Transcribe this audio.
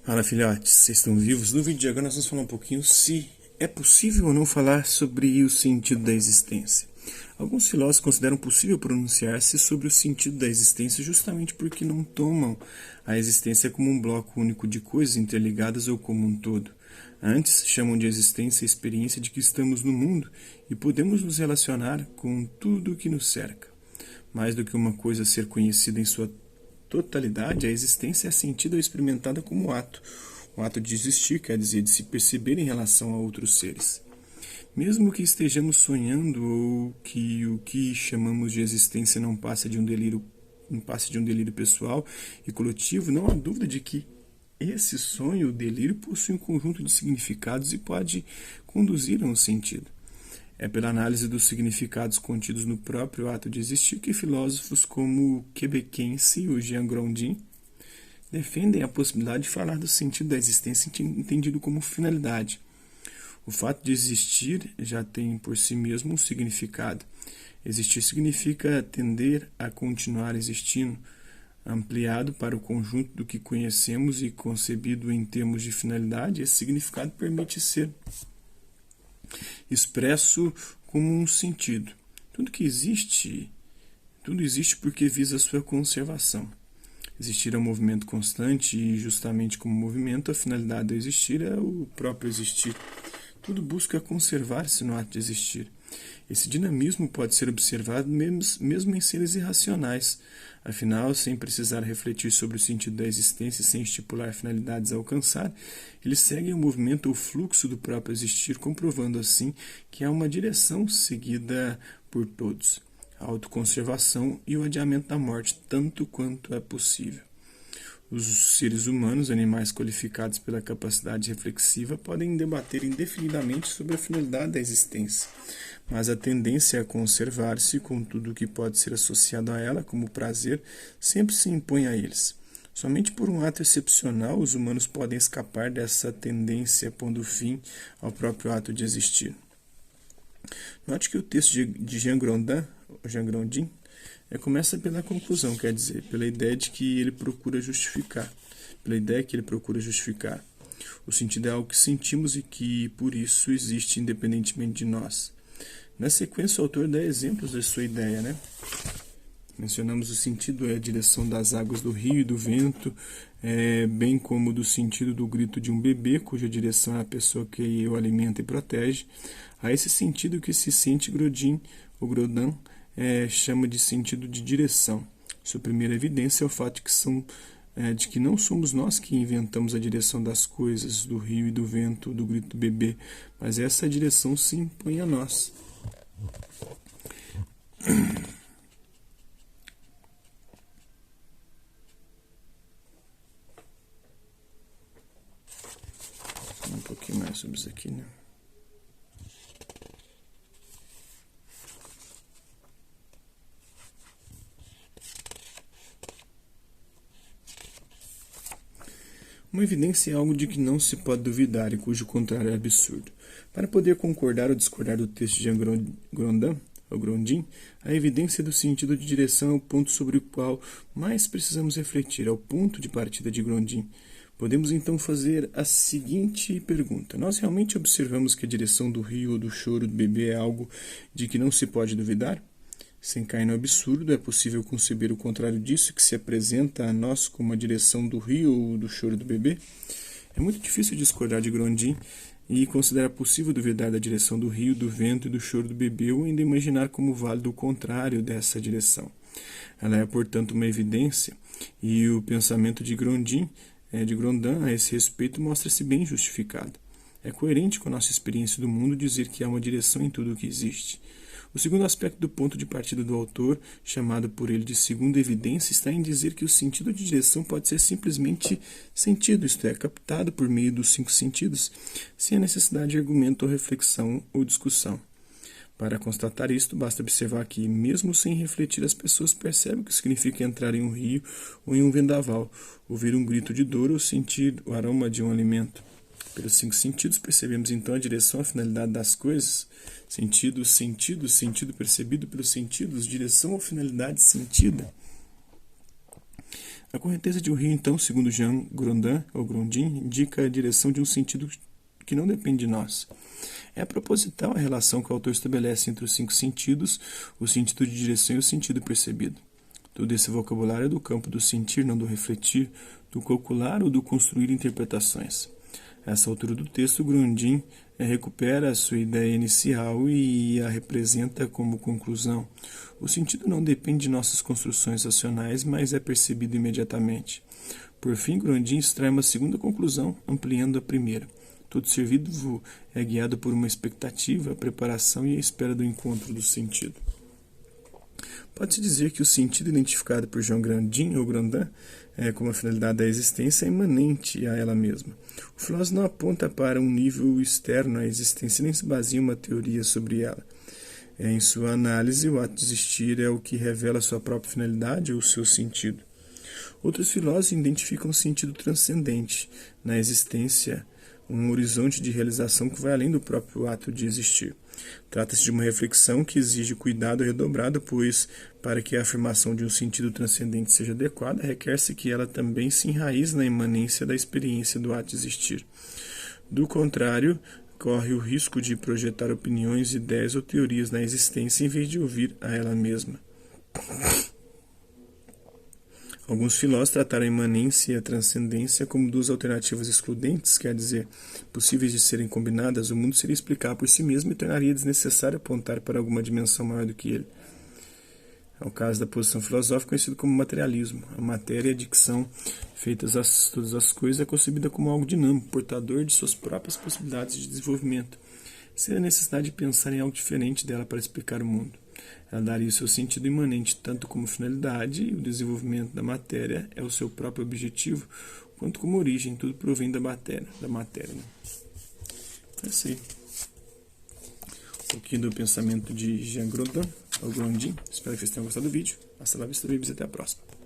Fala, filhotes, vocês estão vivos? No vídeo de agora nós vamos falar um pouquinho se é possível ou não falar sobre o sentido da existência. Alguns filósofos consideram possível pronunciar-se sobre o sentido da existência justamente porque não tomam a existência como um bloco único de coisas interligadas ou como um todo. Antes, chamam de existência a experiência de que estamos no mundo e podemos nos relacionar com tudo o que nos cerca. Mais do que uma coisa ser conhecida em sua totalidade, a existência é sentida ou experimentada como ato. O ato de existir quer dizer de se perceber em relação a outros seres. Mesmo que estejamos sonhando ou que o que chamamos de existência não passe de um delírio pessoal e coletivo, não há dúvida de que esse sonho ou delírio possui um conjunto de significados e pode conduzir a um sentido. É pela análise dos significados contidos no próprio ato de existir que filósofos como o quebequense e o Jean Grondin defendem a possibilidade de falar do sentido da existência entendido como finalidade. O fato de existir já tem por si mesmo um significado. Existir significa tender a continuar existindo, ampliado para o conjunto do que conhecemos e concebido em termos de finalidade. Esse significado permite ser expresso como um sentido. Tudo existe porque visa a sua conservação. Existir é um movimento constante e, justamente como movimento, a finalidade do existir é o próprio existir. Tudo busca conservar-se no ato de existir. Esse dinamismo pode ser observado mesmo em seres irracionais. Afinal, sem precisar refletir sobre o sentido da existência e sem estipular finalidades a alcançar, eles seguem o movimento ou fluxo do próprio existir, comprovando assim que há uma direção seguida por todos: a autoconservação e o adiamento da morte, tanto quanto é possível. Os seres humanos, animais qualificados pela capacidade reflexiva, podem debater indefinidamente sobre a finalidade da existência, mas a tendência a conservar-se com tudo o que pode ser associado a ela, como prazer, sempre se impõe a eles. Somente por um ato excepcional os humanos podem escapar dessa tendência, pondo fim ao próprio ato de existir. Note que o texto de Jean Grondin começa pela conclusão, quer dizer, pela ideia que ele procura justificar. O sentido é algo que sentimos e que, por isso, existe independentemente de nós. Na sequência, o autor dá exemplos da sua ideia, né? Mencionamos o sentido, a direção das águas do rio e do vento, bem como do sentido do grito de um bebê, cuja direção é a pessoa que o alimenta e protege. A esse sentido que se sente Grondin chama de sentido de direção. Sua primeira evidência é o fato de que não somos nós que inventamos a direção das coisas, do rio e do vento, do grito do bebê, mas essa direção se impõe a nós. Um pouquinho mais sobre isso aqui, né? Uma evidência é algo de que não se pode duvidar e cujo contrário é absurdo. Para poder concordar ou discordar do texto de Jean Grondin, a evidência do sentido de direção é o ponto sobre o qual mais precisamos refletir, é o ponto de partida de Grondin. Podemos então fazer a seguinte pergunta: nós realmente observamos que a direção do rio ou do choro do bebê é algo de que não se pode duvidar? Sem cair no absurdo, é possível conceber o contrário disso, que se apresenta a nós como a direção do rio ou do choro do bebê? É muito difícil discordar de Grondin e considerar possível duvidar da direção do rio, do vento e do choro do bebê, ou ainda imaginar como válido o contrário dessa direção. Ela é, portanto, uma evidência, e o pensamento de Grondin a esse respeito mostra-se bem justificado. É coerente com a nossa experiência do mundo dizer que há uma direção em tudo o que existe. O segundo aspecto do ponto de partida do autor, chamado por ele de segunda evidência, está em dizer que o sentido de direção pode ser simplesmente sentido, isto é, captado por meio dos 5 sentidos, sem a necessidade de argumento ou reflexão ou discussão. Para constatar isto, basta observar que, mesmo sem refletir, as pessoas percebem o que significa entrar em um rio ou em um vendaval, ouvir um grito de dor ou sentir o aroma de um alimento. Pelos 5 sentidos, percebemos então a direção, a finalidade das coisas. Sentido percebido pelos sentidos, direção ou finalidade sentida. A correnteza de um rio, então, segundo Jean Grondin, ou Grondin, indica a direção de um sentido que não depende de nós. É proposital a relação que o autor estabelece entre os 5 sentidos, o sentido de direção e o sentido percebido. Todo esse vocabulário é do campo do sentir, não do refletir, do calcular ou do construir interpretações. A essa altura do texto, Grondin recupera a sua ideia inicial e a representa como conclusão. O sentido não depende de nossas construções racionais, mas é percebido imediatamente. Por fim, Grondin extrai uma segunda conclusão, ampliando a primeira. Todo ser vivo é guiado por uma expectativa, a preparação e a espera do encontro do sentido. Pode-se dizer que o sentido identificado por Jean Grondin ou Grondin como a finalidade da existência é imanente a ela mesma. O filósofo não aponta para um nível externo à existência nem se baseia em uma teoria sobre ela. Em sua análise, o ato de existir é o que revela sua própria finalidade ou seu sentido. Outros filósofos identificam um sentido transcendente na existência, um horizonte de realização que vai além do próprio ato de existir. Trata-se de uma reflexão que exige cuidado redobrado, pois, para que a afirmação de um sentido transcendente seja adequada, requer-se que ela também se enraize na imanência da experiência do ato de existir. Do contrário, corre o risco de projetar opiniões, ideias ou teorias na existência em vez de ouvir a ela mesma. Alguns filósofos trataram a imanência e a transcendência como duas alternativas excludentes, quer dizer, possíveis de serem combinadas, o mundo seria explicado por si mesmo e tornaria desnecessário apontar para alguma dimensão maior do que ele. É o caso da posição filosófica conhecida como materialismo. A matéria e a dicção, feitas todas as coisas, é concebida como algo dinâmico, portador de suas próprias possibilidades de desenvolvimento, sem a necessidade de pensar em algo diferente dela para explicar o mundo. Ela daria o seu sentido imanente tanto como finalidade, e o desenvolvimento da matéria é o seu próprio objetivo, quanto como origem, tudo provém da matéria. Né? É isso aí. Um pouquinho do pensamento de Jean Grondin, ou Grondin. Espero que vocês tenham gostado do vídeo. Hasta lá, vista, babies, até a próxima.